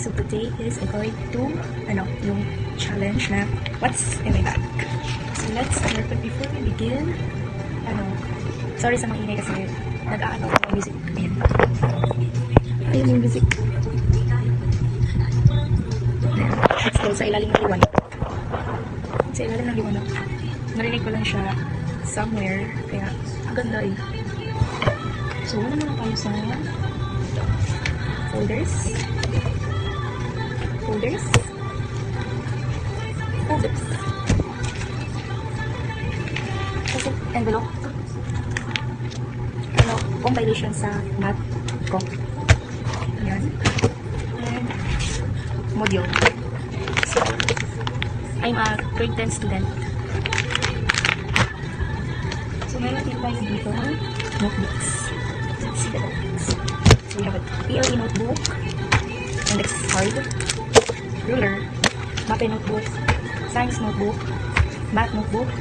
So today is going to, yung challenge na what's in my bag. So let's start, but before we begin, sorry sa mga ingay kasi nag-aano ko ng music. Ayan. Ayun yung music. Ayan. Let's go sa ilalim ng liwanag. Sa ilalim ng liwanag. Narinig ko lang siya somewhere, kaya ang ganda eh. So wala naman tayo sa folders. Kasi envelope. Compilation sa math ko. Ayan. And module. So, I'm a grade 10 student. So, meron din tayo dito notebooks. Let's see the notebooks. So, we have a PLE notebook, index card, ruler, MAPE notebook, science notebook, math notebook,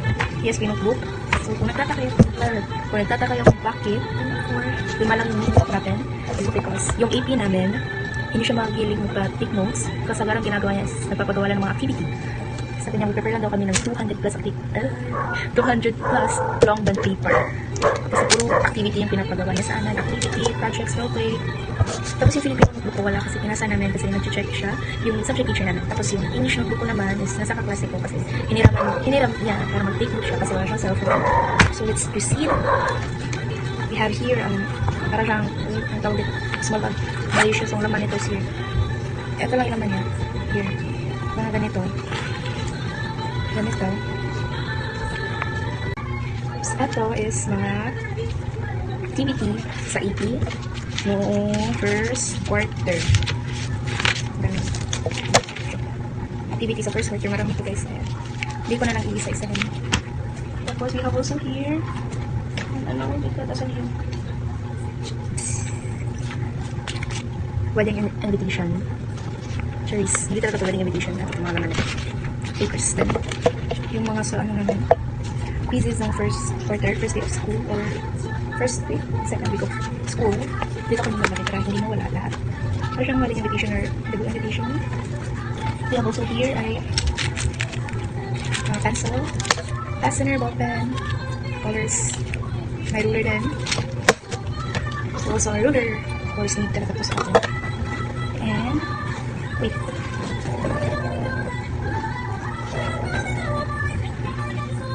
ESP notebook. So, kung nagtataka kayo kung bakit, lima lang yung notebook natin, is because yung AP namin, hindi siya magiling mag-take notes, kasagaran ginagawa niya is nagpapagawa lang ng mga activity. Sabi niya, mag-prepare lang daw kami ng 200 plus long band paper. Kasi puro activity yung pinapagawa niya sa amin. Activity, projects, roleplay. Tapos yung Filipino notebook ko wala kasi pinasa namin kasi nag-check siya yung subject teacher namin. Tapos yung English notebook ko naman is nasa kaklase ko kasi hiniram niya para mag-take note siya kasi wala siyang cellphone. So let's proceed. We have here, para siyang, ang tawag dito, small bag. Malicious yung laman nito is here. Ito lang yung laman niya. Here. Mga ganito. Ganito. So, ito is mga activity sa EP noong first quarter. Ganun. Activity sa first quarter. Marami ito guys. Hindi ko na lang iisa-isa rin. Tapos we have also here dito tasan yung wedding invitation. Cherries. Hindi talaga ito wedding invitation. At yung mga naman ito. Papers. Then, yung mga sa naman pieces ng first quarter, first day of school, or first week, second week of school. Dito ko nung naman para hindi mawala lahat. Or siyang wedding invitation or debut invitation. We have also here ay pencil, fastener, ball pen, colors, may ruler din. So also a ruler, of course, need talaga ito sa atin. And, wait.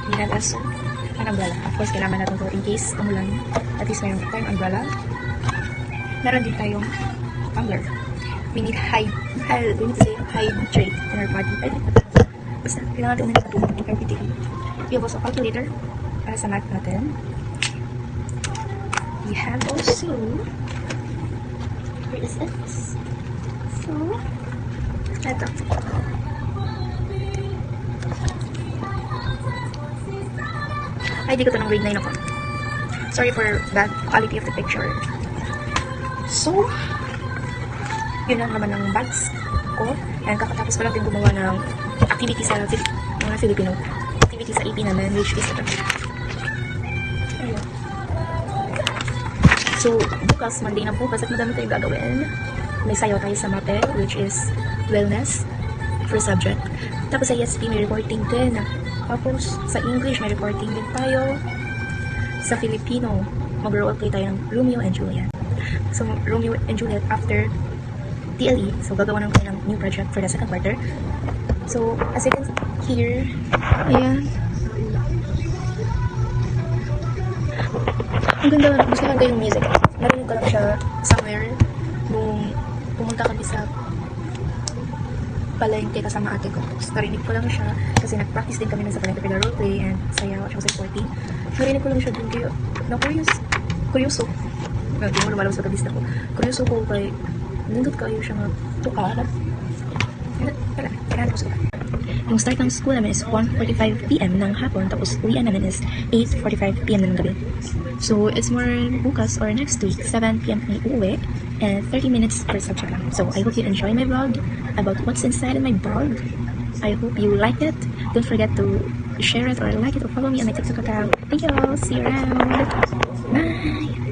We have also an umbrella. Of course, kailangan natin ito in case umulan. At least mayroon tayong umbrella. Meron din tayong tumbler. We need to say hydrate in our body. Basta, kailangan natin uminom sa tubig every day. We have also a calculator para sa math natin. We have also, where is it? So, ito. Ay, di ko ito ng grade 9 ako. Sorry for bad quality of the picture. So, yun lang naman ng bags ko. And kakatapos ko lang din gumawa ng activity sa mga Filipino. Activity sa AP namin, which is ito. Ayun. So, bukas, Monday na bukas at madami tayong gagawin. May sayaw tayo sa MAPE, which is wellness, first subject. Tapos sa ESP, may reporting din. Tapos, sa English, may reporting din tayo. Sa Filipino, mag-roleplay tayo ng Romeo and Juliet. So, Romeo and Juliet after TLE. So, gagawa ng kayo ng new project for the second quarter. So, as you can hear, ayan. Ang ganda, gusto ko yung music. Narinig ko lang siya somewhere nung pumunta kami sa palengke kasama ate ko. Tapos narinig ko lang siya kasi nag-practice din kami sa palengke for the roleplay and sayaw at sa sporting. Narinig ko lang siya dun kayo. Kuryoso. Hindi mo lumalabas sa kabista ko. Kuryoso ko kay nindot kayo siya nga tukalat. Wala, kailangan ko suka. Yung start ng school namin is 1:45 PM ng hapon, tapos uwian namin is 8:45 PM ng gabi. So, it's more bukas or next week, 7 PM kami uuwi, and 30 minutes per subject lang. So, I hope you enjoy my vlog about what's inside in my bag. I hope you like it. Don't forget to share it or like it or follow me on my TikTok account. Thank you all. See you around. Bye!